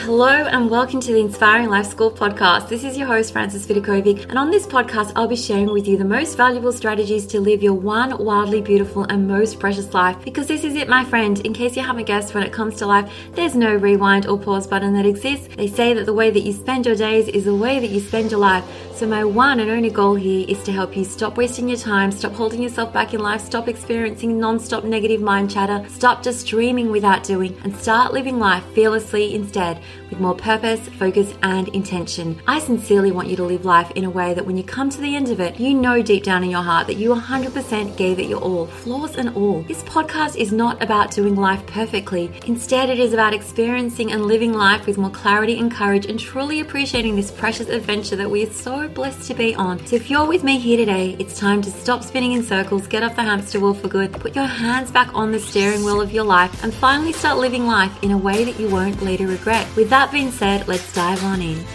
Hello and welcome to the Inspiring Life School podcast. This is your host, Frances Vidakovic, and on this podcast, I'll be sharing with you the most valuable strategies to live your one wildly beautiful and most precious life. Because this is it, my friend. In case you haven't guessed, when it comes to life, there's no rewind or pause button that exists. They say that the way that you spend your days is the way that you spend your life. So my one and only goal here is to help you stop wasting your time, stop holding yourself back in life, stop experiencing non-stop negative mind chatter, stop just dreaming without doing, and start living life fearlessly instead, with more purpose, focus, and intention. I sincerely want you to live life in a way that when you come to the end of it, you know deep down in your heart that you 100% gave it your all, flaws and all. This podcast is not about doing life perfectly. Instead, it is about experiencing and living life with more clarity and courage and truly appreciating this precious adventure that we are so blessed to be on. So if you're with me here today, it's time to stop spinning in circles, get off the hamster wheel for good, put your hands back on the steering wheel of your life, and finally start living life in a way that you won't later regret. With that being said, let's dive on in.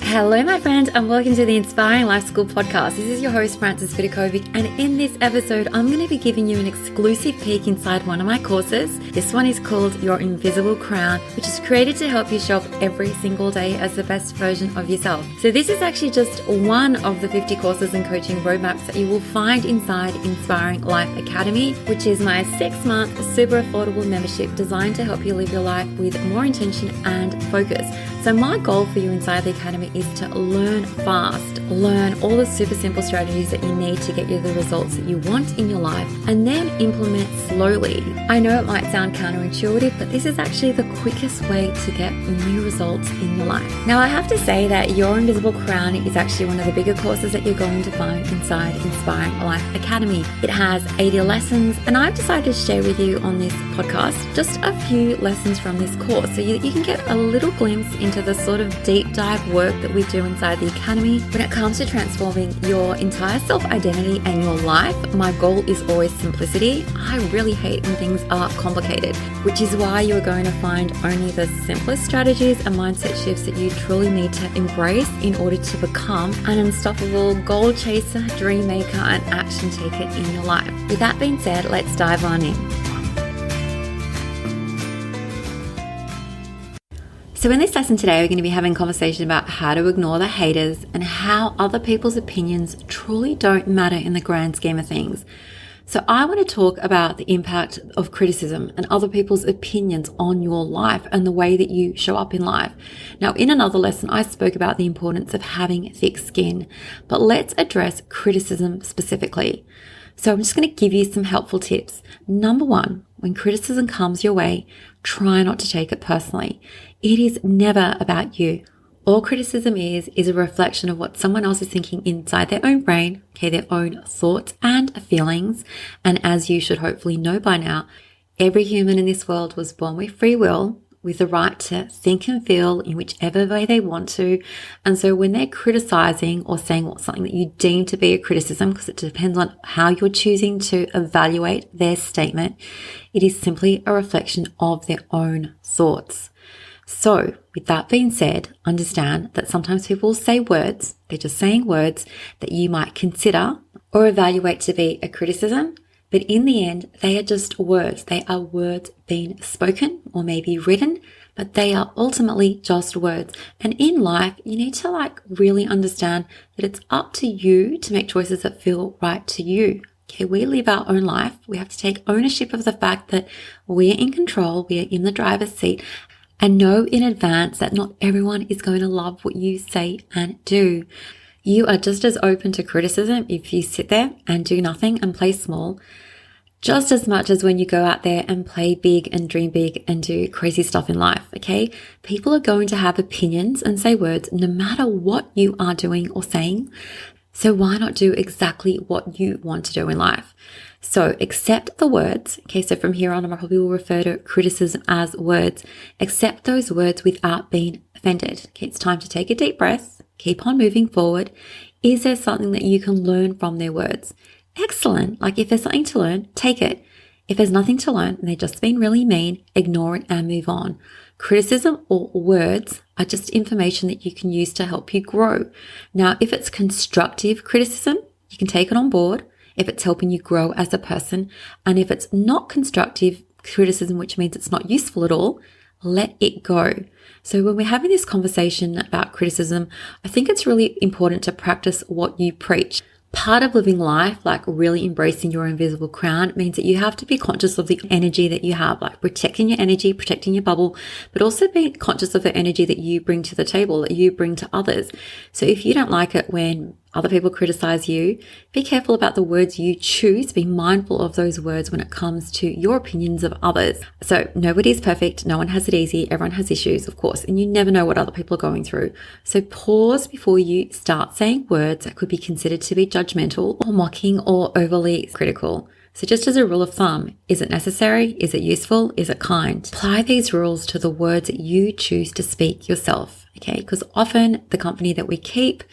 Hello, my friend, and welcome to the Inspiring Life School podcast. This is your host, Frances Vidakovic, and in this episode, I'm going to be giving you an exclusive peek inside one of my courses. This one is called Your Invisible Crown, which is created to help you show up every single day as the best version of yourself. So this is actually just one of the 50 courses and coaching roadmaps that you will find inside Inspiring Life Academy, which is my 6-month super affordable membership designed to help you live your life with more intention and focus. So my goal for you inside the Academy is to learn fast, learn all the super simple strategies that you need to get you the results that you want in your life, and then implement slowly. I know it might sound counterintuitive, but this is actually the quickest way to get new results in your life. Now, I have to say that Your Invisible Crown is actually one of the bigger courses that you're going to find inside Inspiring Life Academy. It has 80 lessons, and I've decided to share with you on this podcast just a few lessons from this course so you can get a little glimpse into the sort of deep dive work that we do inside the Academy. When it comes to transforming your entire self-identity and your life, my goal is always simplicity. I really hate when things are complicated, which is why you're going to find only the simplest strategies and mindset shifts that you truly need to embrace in order to become an unstoppable goal chaser, dream maker, and action taker in your life. With that being said, let's dive on in. So in this lesson today, we're going to be having a conversation about how to ignore the haters and how other people's opinions truly don't matter in the grand scheme of things. So I want to talk about the impact of criticism and other people's opinions on your life and the way that you show up in life. Now, in another lesson, I spoke about the importance of having thick skin, but let's address criticism specifically. So I'm just going to give you some helpful tips. Number one, when criticism comes your way, try not to take it personally. It is never about you. All criticism is a reflection of what someone else is thinking inside their own brain, their own thoughts and feelings. And as you should hopefully know by now, every human in this world was born with free will, with the right to think and feel in whichever way they want to. And so when they're criticizing or saying something that you deem to be a criticism, because it depends on how you're choosing to evaluate their statement, it is simply a reflection of their own thoughts. So with that being said, understand that sometimes people will say words, they're just saying words that you might consider or evaluate to be a criticism. But in the end, they are just words. They are words being spoken or maybe written, but they are ultimately just words. And in life, you need to really understand that it's up to you to make choices that feel right to you. Okay, we live our own life. We have to take ownership of the fact that we're in control. We are in the driver's seat, and know in advance that not everyone is going to love what you say and do. You are just as open to criticism if you sit there and do nothing and play small, just as much as when you go out there and play big and dream big and do crazy stuff in life, okay? People are going to have opinions and say words no matter what you are doing or saying. So why not do exactly what you want to do in life? So accept the words. Okay, so from here on, I probably will refer to criticism as words. Accept those words without being offended. Okay, it's time to take a deep breath. Keep on moving forward. Is there something that you can learn from their words? Excellent. If there's something to learn, take it. If there's nothing to learn and they're just being really mean, ignore it and move on. Criticism or words are just information that you can use to help you grow. Now, if it's constructive criticism, you can take it on board. if it's helping you grow as a person, and if it's not constructive criticism, which means it's not useful at all, let it go. So when we're having this conversation about criticism, I think it's really important to practice what you preach. Part of living life, like really embracing your invisible crown, means that you have to be conscious of the energy that you have, like protecting your energy, protecting your bubble, but also being conscious of the energy that you bring to the table, that you bring to others. So if you don't like it when other people criticize you, be careful about the words you choose. Be mindful of those words when it comes to your opinions of others. So nobody's perfect. No one has it easy. Everyone has issues, of course, and you never know what other people are going through. So pause before you start saying words that could be considered to be judgmental or mocking or overly critical. So just as a rule of thumb, is it necessary? Is it useful? Is it kind? Apply these rules to the words that you choose to speak yourself, okay? Because often the company that we keep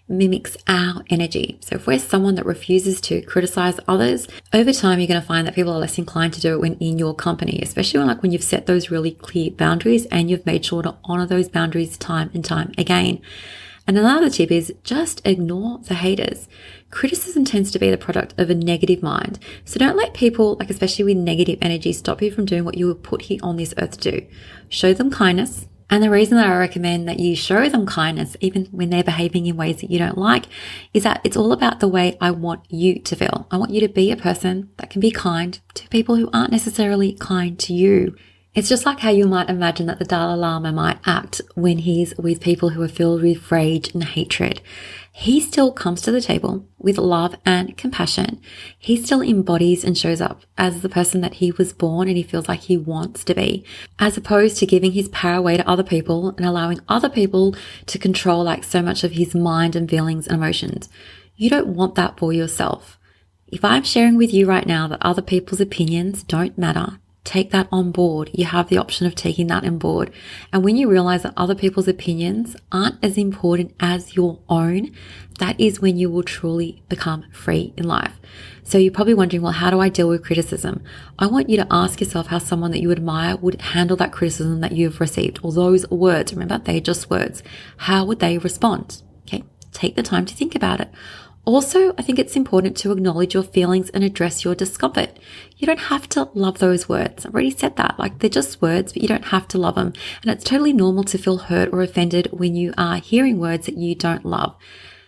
mimics our energy. So if we're someone that refuses to criticize others, over time you're going to find that people are less inclined to do it when in your company, especially when you've set those really clear boundaries and you've made sure to honor those boundaries time and time again. And another tip is just ignore the haters. Criticism tends to be the product of a negative mind. So don't let people, especially with negative energy, stop you from doing what you were put here on this earth to do. Show them kindness. And the reason that I recommend that you show them kindness, even when they're behaving in ways that you don't like, is that it's all about the way I want you to feel. I want you to be a person that can be kind to people who aren't necessarily kind to you. It's just like how you might imagine that the Dalai Lama might act when he's with people who are filled with rage and hatred. He still comes to the table with love and compassion. He still embodies and shows up as the person that he was born and he feels like he wants to be, as opposed to giving his power away to other people and allowing other people to control so much of his mind and feelings and emotions. You don't want that for yourself. If I'm sharing with you right now that other people's opinions don't matter, take that on board. You have the option of taking that on board. And when you realize that other people's opinions aren't as important as your own, that is when you will truly become free in life. So you're probably wondering, well, how do I deal with criticism? I want you to ask yourself how someone that you admire would handle that criticism that you've received, or those words. Remember, they're just words. How would they respond? Okay, take the time to think about it. Also, I think it's important to acknowledge your feelings and address your discomfort. You don't have to love those words. I've already said that. They're just words, but you don't have to love them. And it's totally normal to feel hurt or offended when you are hearing words that you don't love.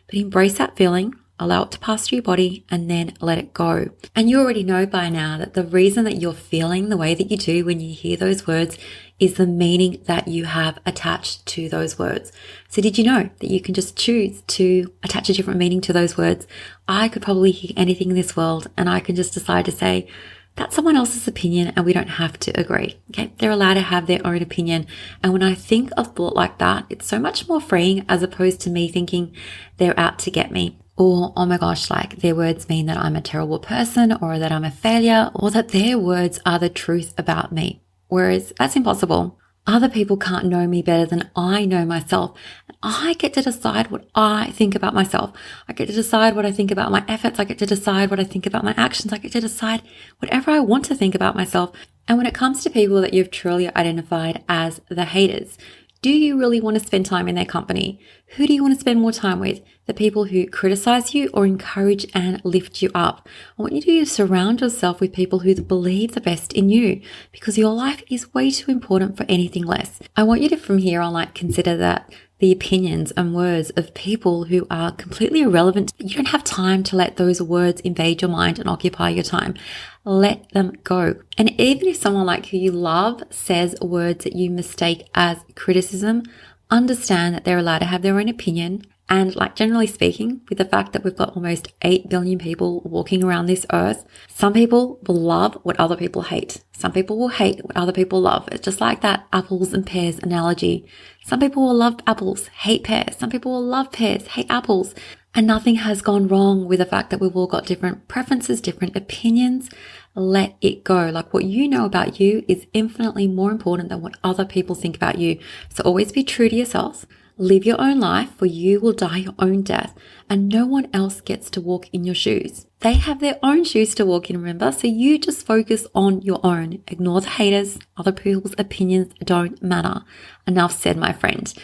But embrace that feeling, allow it to pass through your body, and then let it go. And you already know by now that the reason that you're feeling the way that you do when you hear those words is the meaning that you have attached to those words. So did you know that you can just choose to attach a different meaning to those words? I could probably hear anything in this world and I can just decide to say, that's someone else's opinion and we don't have to agree. Okay, they're allowed to have their own opinion. And when I think of thought like that, it's so much more freeing as opposed to me thinking they're out to get me. Or, oh my gosh, their words mean that I'm a terrible person or that I'm a failure or that their words are the truth about me. Whereas that's impossible. Other people can't know me better than I know myself. And I get to decide what I think about myself. I get to decide what I think about my efforts. I get to decide what I think about my actions. I get to decide whatever I want to think about myself. And when it comes to people that you've truly identified as the haters, do you really want to spend time in their company? Who do you want to spend more time with? The people who criticize you or encourage and lift you up? I want you to surround yourself with people who believe the best in you, because your life is way too important for anything less. I want you to, from here on, consider that the opinions and words of people who are completely irrelevant. You don't have time to let those words invade your mind and occupy your time. Let them go. And even if someone who you love says words that you mistake as criticism, understand that they're allowed to have their own opinion. And generally speaking, with the fact that we've got almost 8 billion people walking around this earth, some people will love what other people hate. Some people will hate what other people love. It's just like that apples and pears analogy. Some people will love apples, hate pears. Some people will love pears, hate apples. And nothing has gone wrong with the fact that we've all got different preferences, different opinions. Let it go. What you know about you is infinitely more important than what other people think about you. So always be true to yourself. Live your own life, for you will die your own death, and no one else gets to walk in your shoes. They have their own shoes to walk in, remember? So you just focus on your own. Ignore the haters. Other people's opinions don't matter. Enough said, my friend.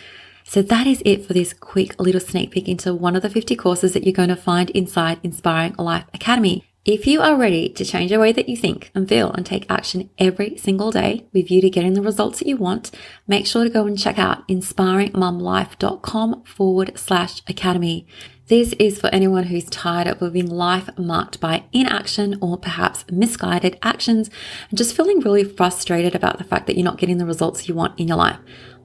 So that is it for this quick little sneak peek into one of the 50 courses that you're going to find inside Inspiring Life Academy. If you are ready to change the way that you think and feel and take action every single day with you to getting the results that you want, make sure to go and check out inspiringmumlife.com/academy. This is for anyone who's tired of living life marked by inaction or perhaps misguided actions and just feeling really frustrated about the fact that you're not getting the results you want in your life.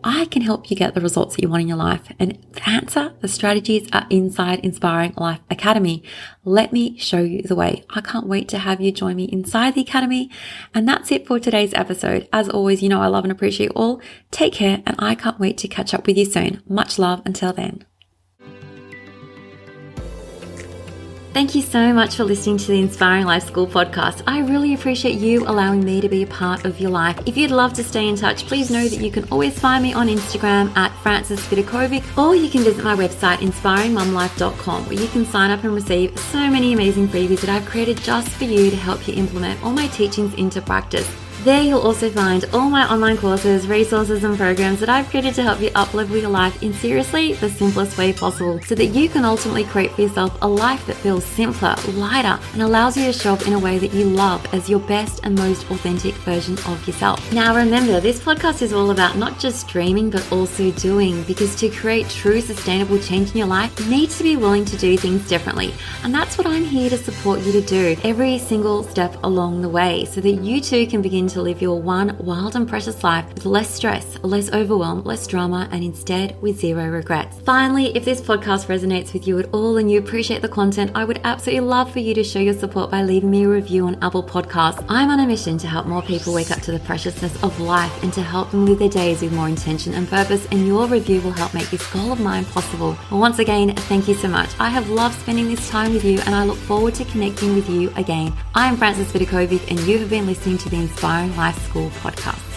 I can help you get the results that you want in your life. And the answer, the strategies are inside Inspiring Life Academy. Let me show you the way. I can't wait to have you join me inside the Academy. And that's it for today's episode. As always, you know I love and appreciate you all. Take care, and I can't wait to catch up with you soon. Much love until then. Thank you so much for listening to the Inspiring Life School podcast. I really appreciate you allowing me to be a part of your life. If you'd love to stay in touch, please know that you can always find me on Instagram at Vidakovic, or you can visit my website, inspiringmumlife.com, where you can sign up and receive so many amazing freebies that I've created just for you to help you implement all my teachings into practice. There you'll also find all my online courses, resources and programs that I've created to help you uplevel your life in seriously the simplest way possible, so that you can ultimately create for yourself a life that feels simpler, lighter, and allows you to show up in a way that you love as your best and most authentic version of yourself. Now remember, this podcast is all about not just dreaming but also doing, because to create true sustainable change in your life, you need to be willing to do things differently. And that's what I'm here to support you to do every single step along the way, so that you too can begin to live your one wild and precious life with less stress, less overwhelm, less drama, and instead with zero regrets. Finally, if this podcast resonates with you at all and you appreciate the content, I would absolutely love for you to show your support by leaving me a review on Apple Podcasts. I'm on a mission to help more people wake up to the preciousness of life and to help them live their days with more intention and purpose, and your review will help make this goal of mine possible. Well, once again, thank you so much. I have loved spending this time with you, and I look forward to connecting with you again. I'm Vidakovic, and you have been listening to the Inspiring Life School podcast.